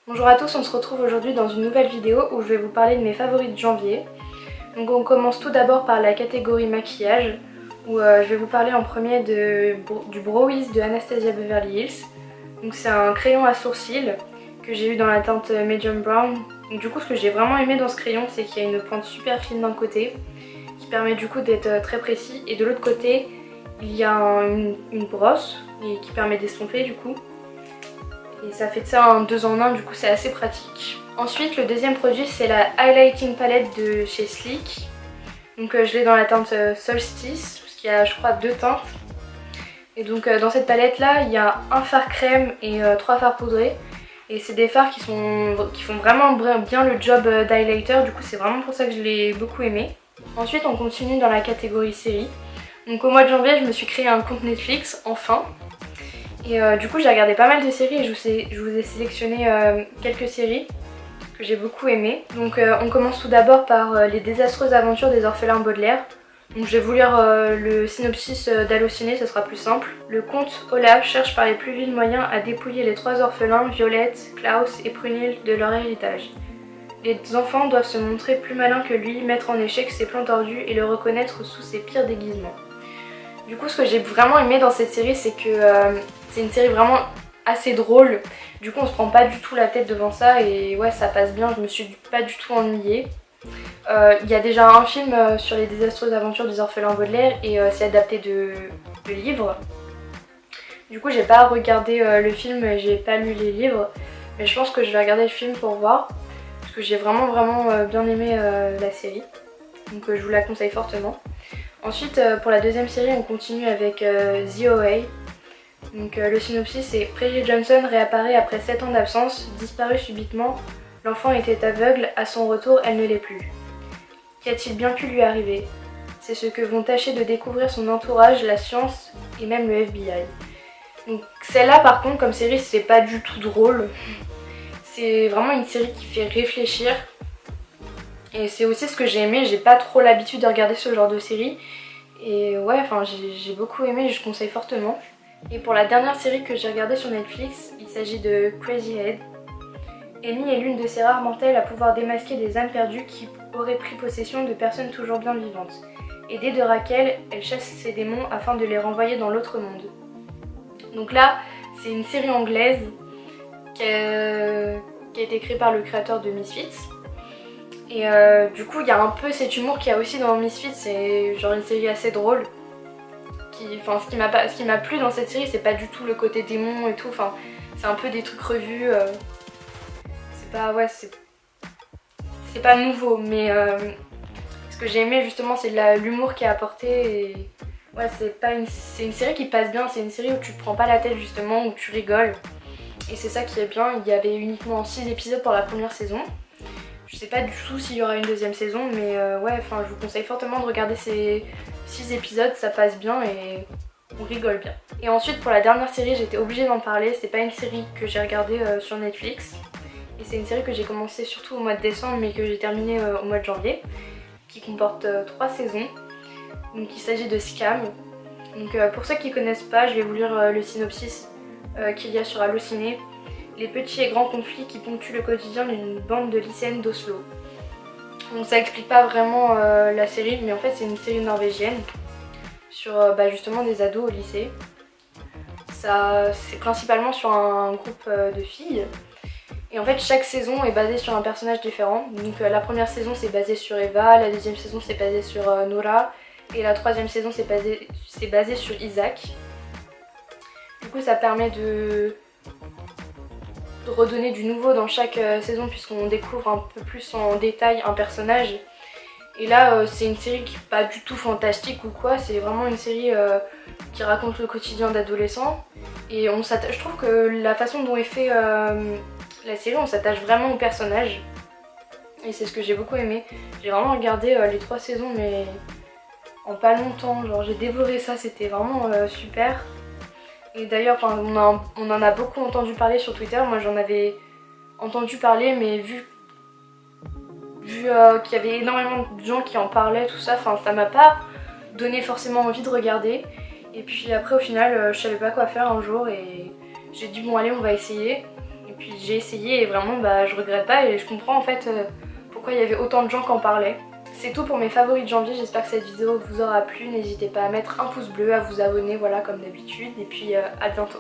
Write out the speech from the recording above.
Bonjour à tous, on se retrouve aujourd'hui dans une nouvelle vidéo où je vais vous parler de mes favoris de janvier. Donc on commence tout d'abord par la catégorie maquillage où je vais vous parler en premier du Brow Wiz de Anastasia Beverly Hills. Donc c'est un crayon à sourcils que j'ai eu dans la teinte medium brown. Donc du coup ce que j'ai vraiment aimé dans ce crayon c'est qu'il y a une pointe super fine d'un côté qui permet du coup d'être très précis et de l'autre côté il y a une brosse qui permet d'estomper du coup. Et ça fait de ça un 2 en 1, du coup c'est assez pratique. Ensuite le deuxième produit c'est la Highlighting Palette de chez Sleek. Donc je l'ai dans la teinte Solstice, parce qu'il y a je crois 2 teintes. Et donc dans cette palette là il y a un fard crème et 3 fards poudrés. Et c'est des fards qui font vraiment bien le job d'highlighter, du coup c'est vraiment pour ça que je l'ai beaucoup aimé. Ensuite on continue dans la catégorie série. Donc au mois de janvier je me suis créé un compte Netflix, enfin. Et du coup j'ai regardé pas mal de séries et je vous ai sélectionné quelques séries que j'ai beaucoup aimées. Donc on commence tout d'abord par les désastreuses aventures des orphelins Baudelaire. Donc je vais vous lire le synopsis d'Allociné, ça sera plus simple. Le comte Olaf cherche par les plus vils moyens à dépouiller les 3 orphelins, Violette, Klaus et Prunhild, de leur héritage. Les enfants doivent se montrer plus malins que lui, mettre en échec ses plans tordus et le reconnaître sous ses pires déguisements. Du coup ce que j'ai vraiment aimé dans cette série c'est que c'est une série vraiment assez drôle. Du coup on se prend pas du tout la tête devant ça et ouais ça passe bien, je me suis pas du tout ennuyée. Il y a déjà un film sur les désastreuses aventures des orphelins Baudelaire et c'est adapté de livres. Du coup j'ai pas regardé le film, j'ai pas lu les livres, mais je pense que je vais regarder le film pour voir. Parce que j'ai vraiment bien aimé la série. Donc je vous la conseille fortement. Ensuite, pour la deuxième série, on continue avec The OA. Donc, le synopsis c'est Prairie Johnson réapparaît après 7 ans d'absence, disparue subitement. L'enfant était aveugle, à son retour, elle ne l'est plus. Qu'a-t-il bien pu lui arriver? C'est ce que vont tâcher de découvrir son entourage, la science et même le FBI. Donc, celle-là, par contre, comme série, c'est pas du tout drôle. C'est vraiment une série qui fait réfléchir. Et c'est aussi ce que j'ai aimé, j'ai pas trop l'habitude de regarder ce genre de série. Et ouais, enfin j'ai beaucoup aimé, je conseille fortement. Et pour la dernière série que j'ai regardée sur Netflix, il s'agit de Crazy Head. Amy est l'une de ces rares mortelles à pouvoir démasquer des âmes perdues qui auraient pris possession de personnes toujours bien vivantes. Aidée de Raquel, elle chasse ses démons afin de les renvoyer dans l'autre monde. Donc là, c'est une série anglaise qui a été créée par le créateur de Misfits. Et du coup il y a un peu cet humour qu'il y a aussi dans Misfits, c'est genre une série assez drôle. Ce qui m'a plu dans cette série c'est pas du tout le côté démon et tout, enfin c'est un peu des trucs revus, c'est pas nouveau mais ce que j'ai aimé justement c'est l'humour qui est apporté et ouais c'est une série qui passe bien, c'est une série où tu te prends pas la tête justement, où tu rigoles et c'est ça qui est bien. Il y avait uniquement 6 épisodes pour la première saison. Je sais pas du tout s'il y aura une deuxième saison, mais ouais, enfin, je vous conseille fortement de regarder ces 6 épisodes, ça passe bien et on rigole bien. Et ensuite, pour la dernière série, j'étais obligée d'en parler. C'est pas une série que j'ai regardée sur Netflix, et c'est une série que j'ai commencé surtout au mois de décembre, mais que j'ai terminée au mois de janvier, qui comporte 3 saisons. Donc il s'agit de Scam. Donc pour ceux qui connaissent pas, je vais vous lire le synopsis qu'il y a sur Allociné. Les petits et grands conflits qui ponctuent le quotidien d'une bande de lycéennes d'Oslo. Donc ça explique pas vraiment la série, mais en fait c'est une série norvégienne sur justement des ados au lycée. C'est principalement sur un groupe de filles. Et en fait chaque saison est basée sur un personnage différent. Donc la première saison c'est basé sur Eva, la deuxième saison c'est basé sur Nora, et la troisième saison c'est basé sur Isaac. Du coup ça permet de redonner du nouveau dans chaque saison puisqu'on découvre un peu plus en détail un personnage. Et là c'est une série qui n'est pas du tout fantastique ou quoi, c'est vraiment une série qui raconte le quotidien d'adolescents. Et je trouve que la façon dont est fait la série, on s'attache vraiment au personnage. Et c'est ce que j'ai beaucoup aimé. J'ai vraiment regardé les 3 saisons mais en pas longtemps, genre j'ai dévoré ça, c'était vraiment super. Et d'ailleurs, on en a beaucoup entendu parler sur Twitter. Moi, j'en avais entendu parler, mais vu qu'il y avait énormément de gens qui en parlaient, tout ça, ça m'a pas donné forcément envie de regarder. Et puis après, au final, je savais pas quoi faire un jour et j'ai dit bon allez, on va essayer. Et Puis j'ai essayé et vraiment je regrette pas et je comprends en fait pourquoi il y avait autant de gens qui en parlaient. C'est tout pour mes favoris de janvier, j'espère que cette vidéo vous aura plu, n'hésitez pas à mettre un pouce bleu, à vous abonner, voilà comme d'habitude, et puis à bientôt.